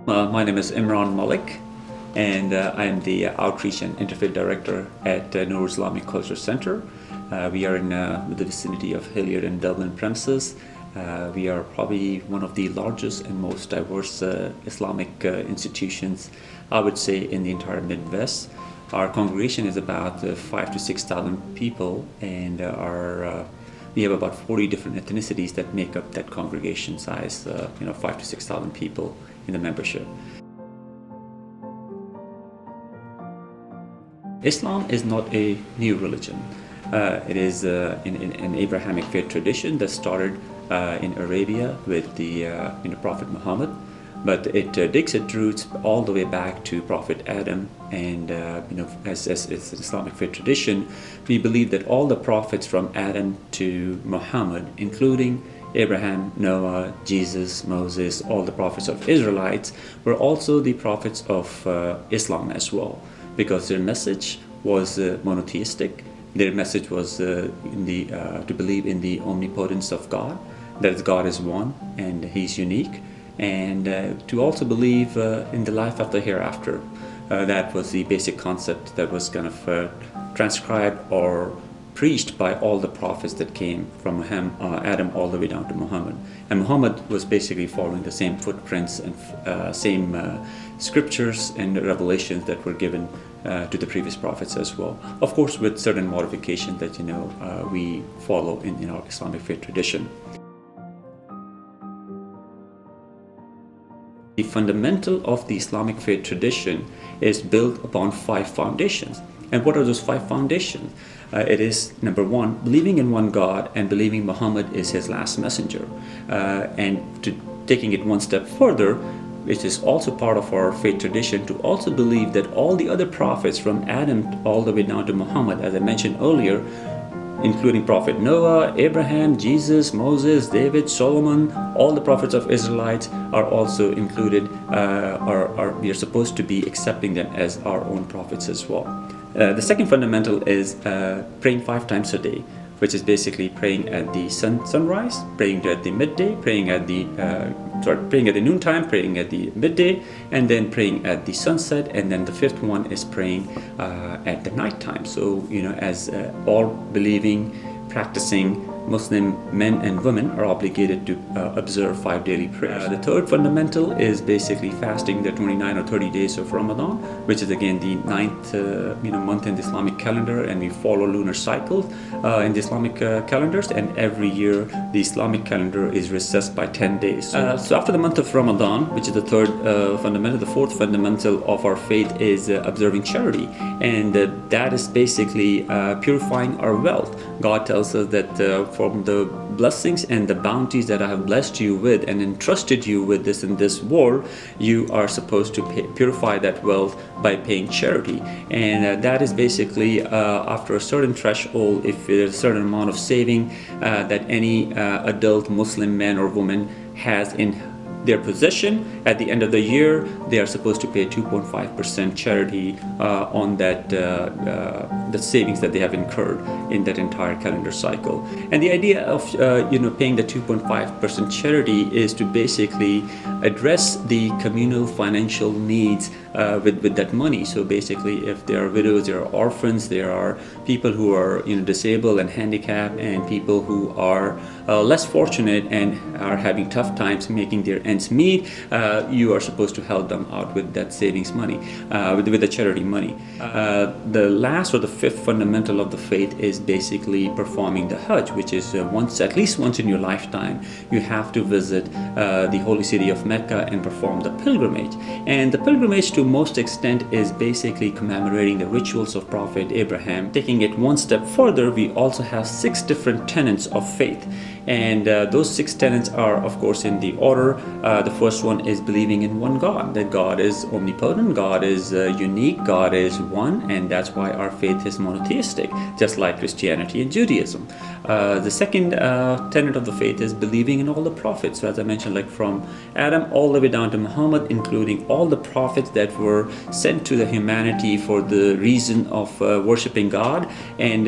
My name is Imran Malik, and I am the Outreach and Interfaith Director at Noor Islamic Culture Center. We are in the vicinity of Hilliard and Dublin premises. We are probably one of the largest and most diverse Islamic institutions, I would say, in the entire Midwest. Our congregation is about 5,000 to 6,000 people, and we have about 40 different ethnicities that make up that congregation size, 5,000 to 6,000 people in the membership. Islam is not a new religion. It is an Abrahamic faith tradition that started in Arabia with the Prophet Muhammad, but it digs its roots all the way back to Prophet Adam. And as it's an Islamic faith tradition, we believe that all the prophets from Adam to Muhammad, including Abraham, Noah, Jesus, Moses, all the prophets of Israelites, were also the prophets of Islam as well, because their message was monotheistic. Their message was to believe in the omnipotence of God, that God is one and He's unique, and to also believe in the life after hereafter. That was the basic concept that was kind of transcribed or preached by all the prophets that came from Adam all the way down to Muhammad. And Muhammad was basically following the same footprints and same scriptures and revelations that were given to the previous prophets as well. Of course, with certain modifications that we follow in our Islamic faith tradition. The fundamental of the Islamic faith tradition is built upon 5 foundations. And what are those 5 foundations? It is, number 1, believing in one God and believing Muhammad is his last messenger. And taking it one step further, it is also part of our faith tradition to also believe that all the other prophets from Adam all the way down to Muhammad, as I mentioned earlier, including Prophet Noah, Abraham, Jesus, Moses, David, Solomon, all the prophets of Israelites are also included, we are supposed to be accepting them as our own prophets as well. The second fundamental is praying 5 times a day, which is basically praying at the sunrise, praying at the midday, praying at the noontime, praying at the midday, and then praying at the sunset. And then the 5th one is praying at the nighttime. So, as all believing, practicing Muslim men and women are obligated to observe 5 daily prayers. The third fundamental is basically fasting the 29 or 30 days of Ramadan, which is again the 9th month in the Islamic calendar, and we follow lunar cycles in the Islamic calendars, and every year the Islamic calendar is recessed by 10 days. So after the month of Ramadan, which is the third fundamental, the fourth fundamental of our faith is observing charity, and that is basically purifying our wealth. God tells us that from the blessings and the bounties that I have blessed you with and entrusted you with this in this world, you are supposed to purify that wealth by paying charity. And that is basically after a certain threshold, if there's a certain amount of saving that any adult Muslim man or woman has in their possession, at the end of the year they are supposed to pay 2.5% charity on that the savings that they have incurred in that entire calendar cycle. And the idea of paying the 2.5% charity is to basically address the communal financial needs with that money. So basically, if there are widows, there are orphans, there are people who are disabled and handicapped, and people who are less fortunate and are having tough times making their ends meet, you are supposed to help them out with that savings money, with the charity money. The last or the 5th fundamental of the faith is basically performing the Hajj, which is at least once in your lifetime you have to visit the holy city of Mecca and perform the pilgrimage. And the pilgrimage to most extent is basically commemorating the rituals of Prophet Abraham. Taking it one step further, we also have 6 different tenets of faith. And those 6 tenets are, of course, in the order. The first one is believing in one God, that God is omnipotent, God is unique, God is one, and that's why our faith is monotheistic, just like Christianity and Judaism. The second tenet of the faith is believing in all the prophets. So as I mentioned, like from Adam all the way down to Muhammad, including all the prophets that were sent to the humanity for the reason of worshiping God and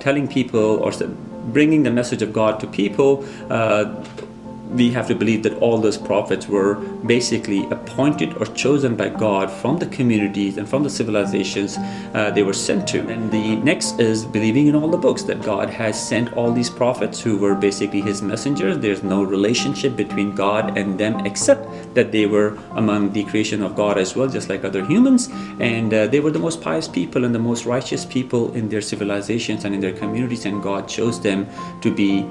telling people or bringing the message of God to people we have to believe that all those prophets were basically appointed or chosen by God from the communities and from the civilizations they were sent to. And the next is believing in all the books, that God has sent all these prophets who were basically his messengers. There's no relationship between God and them except that they were among the creation of God as well, just like other humans. And they were the most pious people and the most righteous people in their civilizations and in their communities, and God chose them to be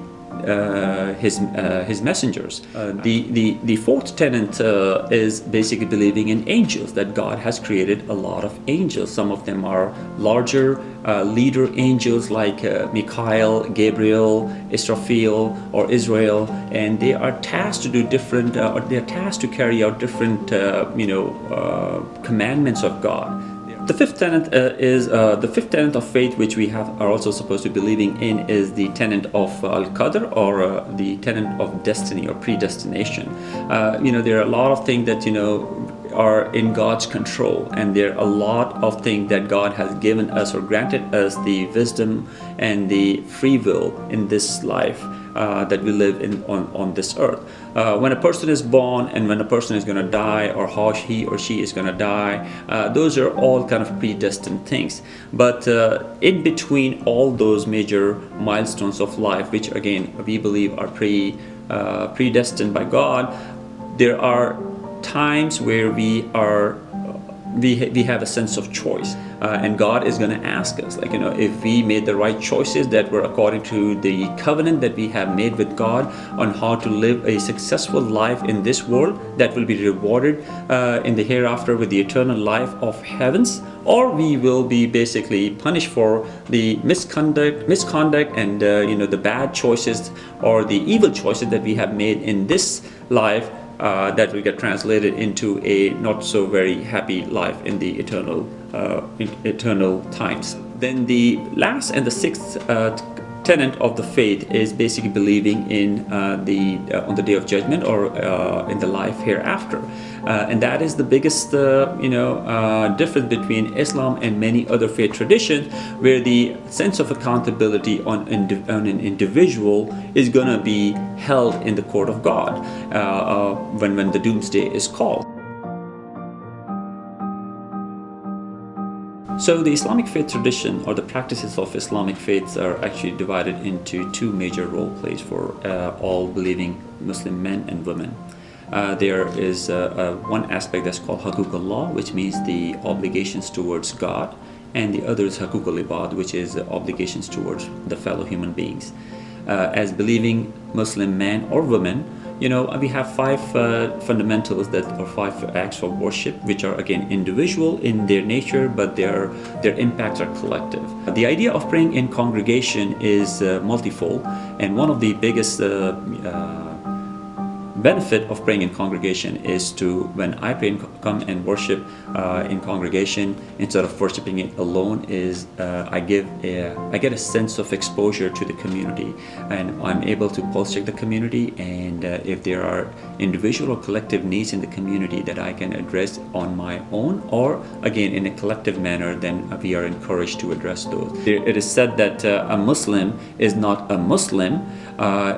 his messengers. The fourth tenet is basically believing in angels, that God has created a lot of angels. Some of them are larger leader angels like Michael, Gabriel, Israfil, or Israel, and they are tasked to do different, or they are tasked to carry out different, commandments of God. The fifth tenet the fifth tenet of faith, which we are also supposed to be believing in, is the tenet of al-qadr, or the tenet of destiny or predestination. There are a lot of things that are in God's control, and there are a lot of things that God has given us or granted us the wisdom and the free will in this life that we live in on this earth. When a person is born and when a person is going to die, or how he or she is going to die, those are all kind of predestined things. But in between all those major milestones of life, which again we believe are predestined by God, there are times where we have a sense of choice, and God is going to ask us, if we made the right choices that were according to the covenant that we have made with God on how to live a successful life in this world that will be rewarded in the hereafter with the eternal life of heavens, or we will be basically punished for the misconduct and the bad choices or the evil choices that we have made in this life, that will get translated into a not so very happy life in the eternal times. Then the last and the sixth tenet of the faith is basically believing in on the day of judgment, or in the life hereafter, and that is the biggest difference between Islam and many other faith traditions, where the sense of accountability on an individual is going to be held in the court of God when the doomsday is called. So the Islamic faith tradition, or the practices of Islamic faiths, are actually divided into two major role plays for all believing Muslim men and women. There is one aspect that's called Haqooqullah, which means the obligations towards God, and the other is Haqooqul Ibad, which is obligations towards the fellow human beings. As believing Muslim man or women, we have five fundamentals that are five acts of worship, which are again individual in their nature, but their impacts are collective. The idea of praying in congregation is multifold, and one of the biggest benefit of praying in congregation is to, when I pray come and worship in congregation, instead of worshiping it alone, is I get a sense of exposure to the community, and I'm able to pulse check the community, and if there are individual or collective needs in the community that I can address on my own, or again in a collective manner, then we are encouraged to address those. It is said that a Muslim is not a Muslim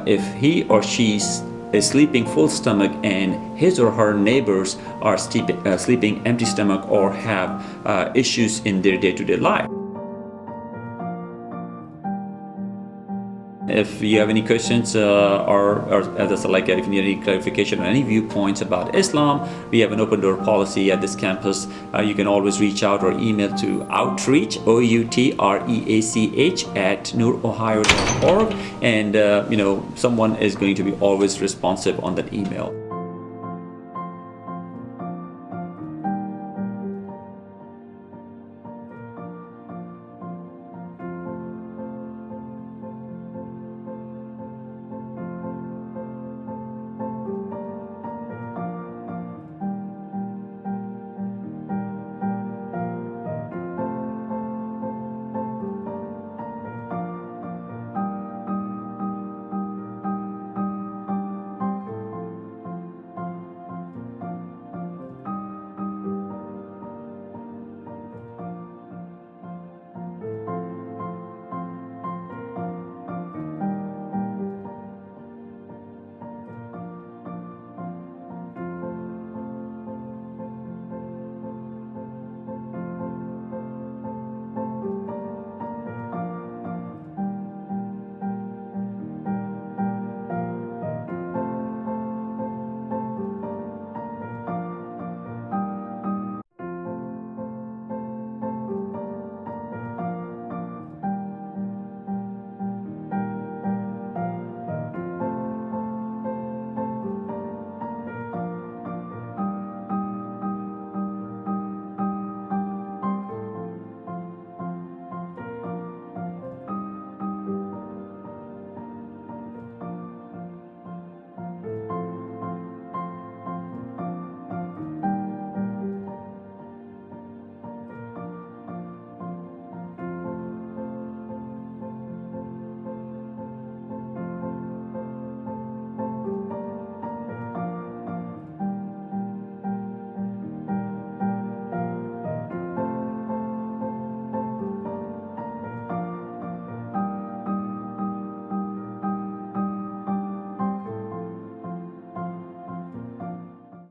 if he or she is sleeping full stomach and his or her neighbors are sleeping empty stomach, or have issues in their day-to-day life. If you have any questions or if you need any clarification or any viewpoints about Islam, we have an open door policy at this campus. You can always reach out or email to outreach, outreach @noorohio.org, and someone is going to be always responsive on that email.